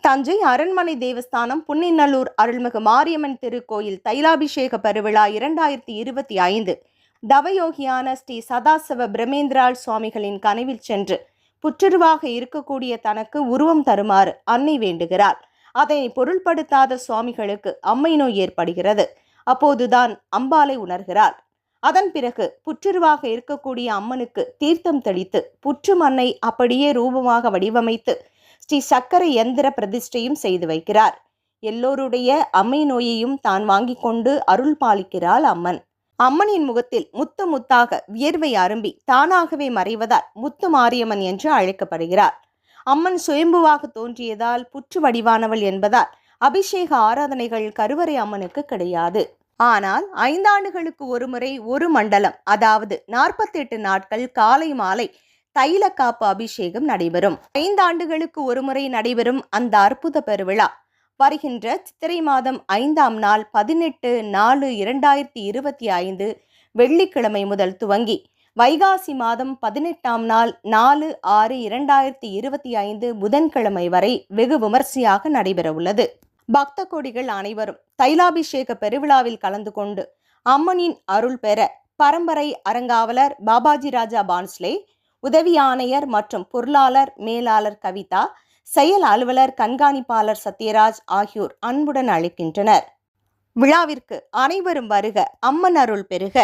தஞ்சை அரண்மனை தேவஸ்தானம் புன்னிநல்லூர் அருள்மிகு மாரியம்மன் திருக்கோயில் தைலாபிஷேக பெருவிழா 2025 தவயோகியான ஸ்ரீ சதாசிவ பிரமேந்திராள் சுவாமிகளின் கனவில் சென்று புற்றுருவாக இருக்கக்கூடிய தனக்கு உருவம் தருமாறு அன்னை வேண்டுகிறாள். அதனை பொருள்படுத்தாத சுவாமிகளுக்கு அம்மை நோய் ஏற்படுகிறது. அப்போதுதான் அம்பாளை உணர்கிறாள். அதன் பிறகு புற்றுருவாக இருக்கக்கூடிய அம்மனுக்கு தீர்த்தம் தெளித்து புற்று மண்ணை அப்படியே ரூபமாக வடிவமைத்து ஸ்ரீ சக்கர யந்திர பிரதிஷ்டையும் செய்து வைக்கிறார். எல்லோருடைய அம்மை நோயையும் தான் வாங்கி கொண்டு அருள் பாலிக்கிறாள் அம்மன். அம்மனின் முகத்தில் முத்து முத்தாக வியர்வை அரும்பி தானாகவே மறைவதால் முத்து மாரியம்மன் என்று அழைக்கப்படுகிறார். அம்மன் சுயம்புவாக தோன்றியதால் புற்று வடிவானவள் என்பதால் அபிஷேக ஆராதனைகள் கருவறை அம்மனுக்கு கிடையாது. ஆனால் 5 ஆண்டுகளுக்கு ஒருமுறை ஒரு மண்டலம், அதாவது 48 நாட்கள் காலை மாலை தைல காப்பு அபிஷேகம் நடைபெறும். 5 ஆண்டுகளுக்கு ஒருமுறை நடைபெறும் அந்த அற்புத பெருவிழா வருகின்ற சித்திரை மாதம் 5ஆம் நாள் 18/4/2025 வெள்ளிக்கிழமை முதல் துவங்கி வைகாசி மாதம் 18ஆம் நாள் 4/6/2025 புதன்கிழமை வரை வெகு விமர்சையாக நடைபெற உள்ளது. பக்த கோடிகள் அனைவரும் தைலாபிஷேக பெருவிழாவில் கலந்து கொண்டு அம்மனின் அருள் பெற பரம்பரை அறங்காவலர் பாபாஜி ராஜா பான்ஸ்லே, உதவி ஆணையர் மற்றும் பொருளாளர் மேலாளர் கவிதா, செயல் அலுவலர் கண்காணிப்பாளர் சத்யராஜ் ஆகியோர் அன்புடன் அழைக்கின்றனர். விழாவிற்கு அனைவரும் வருக, அம்மன் அருள் பெறுக.